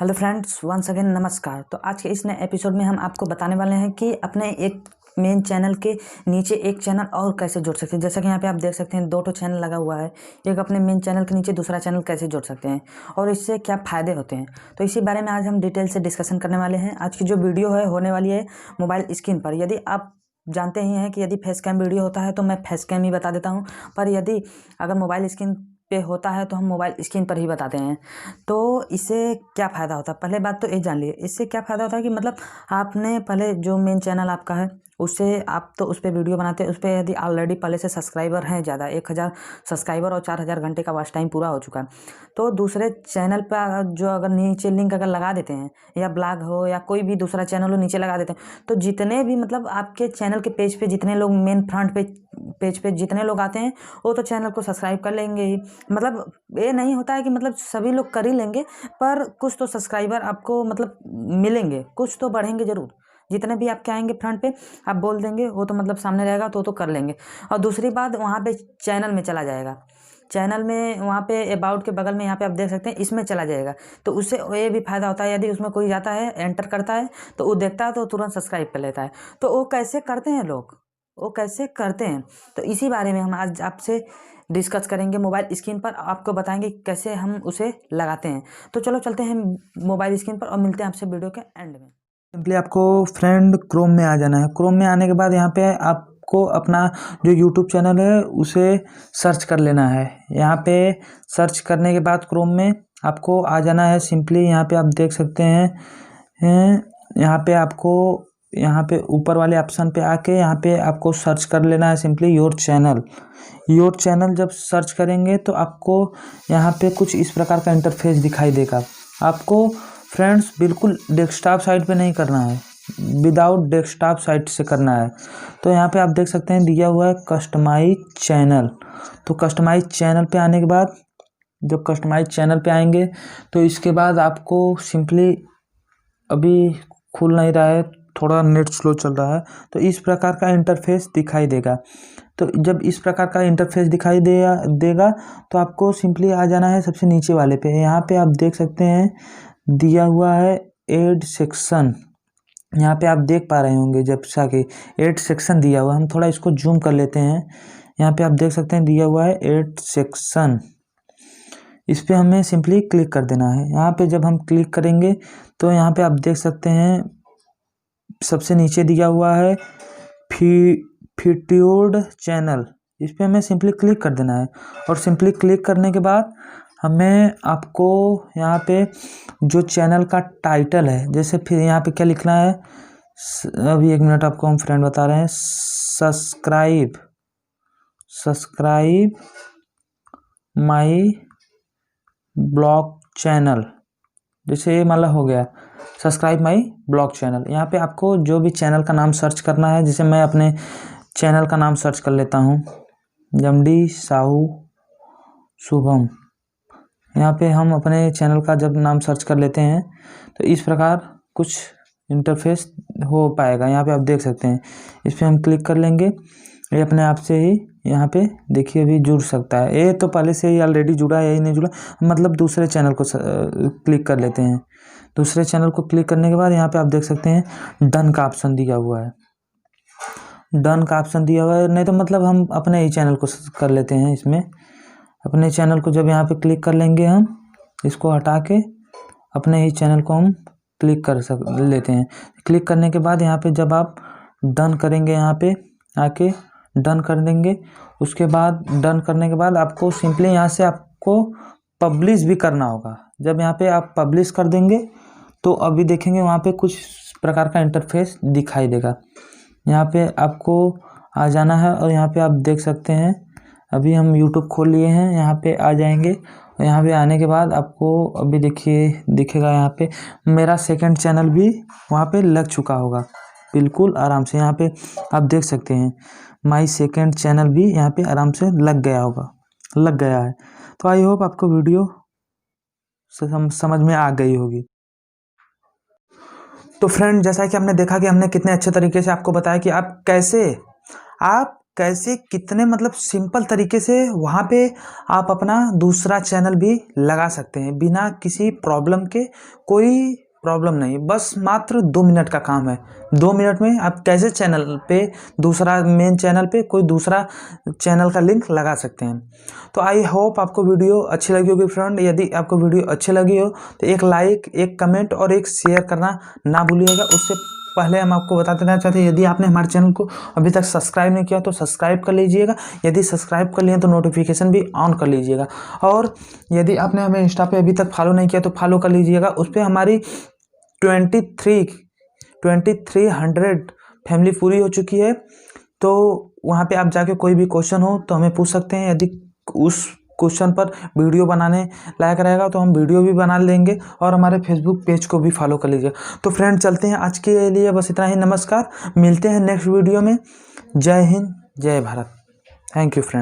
Hello friends, once again नमस्कार। तो आज के इस नए एपिसोड में हम आपको बताने वाले हैं कि अपने एक मेन चैनल के नीचे एक चैनल और कैसे जोड़ सकते हैं। जैसा कि यहाँ पे आप देख सकते हैं 2 चैनल लगा हुआ है। एक अपने मेन चैनल के नीचे दूसरा चैनल कैसे जोड़ सकते हैं और इससे क्या फ़ायदे होते हैं, तो इसी बारे में आज हम डिटेल से डिस्कशन करने वाले हैं। आज की जो वीडियो है होने वाली है मोबाइल स्क्रीन पर। यदि आप जानते ही हैं कि यदि फेस कैम वीडियो होता है तो मैं फेस कैम ही बता देता हूँ, पर यदि अगर मोबाइल स्क्रीन पे होता है तो हम मोबाइल स्क्रीन पर ही बताते हैं। तो इससे क्या फ़ायदा होता है, पहले बात तो ये जान लिए इससे क्या फ़ायदा होता है कि मतलब आपने पहले जो मेन चैनल आपका है उससे आप तो उस पर वीडियो बनाते हैं, उस पर यदि ऑलरेडी पहले से सब्सक्राइबर हैं ज़्यादा 1000 सब्सक्राइबर और 4000 घंटे का वॉच टाइम पूरा हो चुका है, तो दूसरे चैनल पर जो अगर नीचे लिंक अगर लगा देते हैं या ब्लॉग हो या कोई भी दूसरा चैनल हो नीचे लगा देते हैं, तो जितने भी मतलब आपके चैनल के पेज पे जितने लोग मेन फ्रंट पेज पे जितने लोग आते हैं वो तो चैनल को सब्सक्राइब कर लेंगे ही। मतलब ये नहीं होता है कि मतलब सभी लोग कर ही लेंगे, पर कुछ तो सब्सक्राइबर आपको मतलब मिलेंगे, कुछ तो बढ़ेंगे ज़रूर। जितने भी आपके आएंगे फ्रंट पे आप बोल देंगे वो तो मतलब सामने रहेगा तो कर लेंगे। और दूसरी बात वहाँ पे चैनल में चला जाएगा, चैनल में वहाँ पे अबाउट के बगल में यहाँ पे आप देख सकते हैं इसमें चला जाएगा। तो उससे ये भी फ़ायदा होता है, यदि उसमें कोई जाता है एंटर करता है तो वो देखता है तो तुरंत सब्सक्राइब कर लेता है। तो वो कैसे करते हैं लोग, वो कैसे करते हैं, तो इसी बारे में हम आज आपसे डिस्कस करेंगे। मोबाइल स्क्रीन पर आपको बताएंगे कैसे हम उसे लगाते हैं। तो चलो चलते हैं मोबाइल स्क्रीन पर और मिलते हैं आपसे वीडियो के एंड में। सिंपली आपको फ्रेंड क्रोम में आ जाना है। क्रोम में आने के बाद यहाँ पे आपको अपना जो यूट्यूब चैनल है उसे सर्च कर लेना है। यहाँ पे सर्च करने के बाद क्रोम में आपको आ जाना है। सिंपली यहाँ पे आप देख सकते हैं यहाँ पे आपको यहाँ पे ऊपर वाले ऑप्शन पे आके यहाँ पे आपको सर्च कर लेना है simply your channel. Your channel जब सर्च करेंगे तो आपको यहाँ पे कुछ इस प्रकार का इंटरफेस दिखाई देगा। आपको फ्रेंड्स बिल्कुल डेस्कटॉप साइट पे नहीं करना है, विदाउट डेस्कटॉप साइट से करना है। तो यहाँ पे आप देख सकते हैं दिया हुआ है कस्टमाइज चैनल। तो कस्टमाइज चैनल पे आने के बाद जब कस्टमाइज चैनल पे आएंगे तो इसके बाद आपको सिंपली अभी खुल नहीं रहा है, थोड़ा नेट स्लो चल रहा है, तो इस प्रकार का इंटरफेस दिखाई देगा। तो जब इस प्रकार का इंटरफेस दिखाई देगा तो आपको सिंपली आ जाना है सबसे नीचे वाले पे। यहाँ पे आप देख सकते हैं दिया हुआ है एड सेक्शन। यहाँ पे आप देख पा रहे होंगे जब साके एड सेक्शन दिया हुआ है। हम थोड़ा इसको जूम कर लेते हैं। यहाँ पे आप देख सकते हैं दिया हुआ है एड सेक्शन, इस पे हमें सिंपली क्लिक कर देना है। यहाँ पे जब हम क्लिक करेंगे तो यहाँ पे आप देख सकते हैं सबसे नीचे दिया हुआ है फीचर्ड चैनल, इस पे हमें सिंपली क्लिक कर देना है। और सिंपली क्लिक करने के बाद हमें आपको यहाँ पे जो चैनल का टाइटल है, जैसे फिर यहाँ पे क्या लिखना है, अभी 1 मिनट आपको हम फ्रेंड बता रहे हैं। सब्सक्राइब माई ब्लॉग चैनल, जैसे ये मतलब हो गया सब्सक्राइब माई ब्लॉग चैनल। यहाँ पे आपको जो भी चैनल का नाम सर्च करना है, जैसे मैं अपने चैनल का नाम सर्च कर लेता हूँ mdsahusubm। यहाँ पे हम अपने चैनल का जब नाम सर्च कर लेते हैं तो इस प्रकार कुछ इंटरफेस हो पाएगा। यहाँ पे आप देख सकते हैं, इस पर हम क्लिक कर लेंगे, ये अपने आप से ही यहाँ पे देखिए अभी जुड़ सकता है। ये तो पहले से ही ऑलरेडी जुड़ा है, यही नहीं जुड़ा, मतलब दूसरे चैनल को क्लिक कर लेते हैं। दूसरे चैनल को क्लिक करने के बाद यहाँ पे आप देख सकते हैं डन का ऑप्शन दिया हुआ है। डन का ऑप्शन दिया हुआ है, नहीं तो मतलब हम अपने ही चैनल को कर लेते हैं। इसमें अपने चैनल को जब यहाँ पे क्लिक कर लेंगे, हम इसको हटा के अपने ही चैनल को हम क्लिक कर लेते हैं। क्लिक करने के बाद यहाँ पे जब आप डन करेंगे, यहाँ पे आके डन कर देंगे। उसके बाद डन करने के बाद आपको सिंपली यहाँ से आपको पब्लिश भी करना होगा। जब यहाँ पे आप पब्लिश कर देंगे तो अभी देखेंगे वहाँ पे कुछ प्रकार का इंटरफेस दिखाई देगा। यहाँ पे आपको आ जाना है और यहाँ पे आप देख सकते हैं अभी हम YouTube खोल लिए हैं, यहाँ पे आ जाएंगे। और यहाँ पे आने के बाद आपको अभी देखिए दिखेगा यहाँ पे मेरा सेकंड चैनल भी वहाँ पे लग चुका होगा बिल्कुल आराम से। यहाँ पे आप देख सकते हैं माई सेकंड चैनल भी यहाँ पे आराम से लग गया है। तो आई होप आपको वीडियो समझ में आ गई होगी। तो फ्रेंड, जैसा कि आपने देखा कि हमने कितने अच्छे तरीके से आपको बताया कि आप कैसे आप कैसे कितने मतलब सिंपल तरीके से वहाँ पे आप अपना दूसरा चैनल भी लगा सकते हैं बिना किसी प्रॉब्लम के। कोई प्रॉब्लम नहीं, बस मात्र 2 मिनट का काम है। 2 मिनट में आप कैसे चैनल पे दूसरा मेन चैनल पे कोई दूसरा चैनल का लिंक लगा सकते हैं। तो आई होप आपको वीडियो अच्छी लगी होगी फ्रेंड। यदि आपको वीडियो अच्छी लगी हो तो एक लाइक, एक कमेंट और एक शेयर करना ना भूलिएगा। उससे पहले हम आपको बता देना चाहते हैं, यदि आपने हमारे चैनल को अभी तक सब्सक्राइब नहीं किया तो सब्सक्राइब कर लीजिएगा। यदि सब्सक्राइब कर लिए तो नोटिफिकेशन भी ऑन कर लीजिएगा। और यदि आपने हमें इंस्टा पे अभी तक फॉलो नहीं किया तो फॉलो कर लीजिएगा। उस पर हमारी 2300 फैमिली पूरी हो चुकी है। तो वहाँ पे आप जाके कोई भी क्वेश्चन हो तो हमें पूछ सकते हैं। यदि उस क्वेश्चन पर वीडियो बनाने लायक रहेगा तो हम वीडियो भी बना लेंगे। और हमारे फेसबुक पेज को भी फॉलो कर लीजिए। तो फ्रेंड चलते हैं, आज के लिए बस इतना ही। नमस्कार, मिलते हैं नेक्स्ट वीडियो में। जय हिंद, जय भारत। Thank you friend.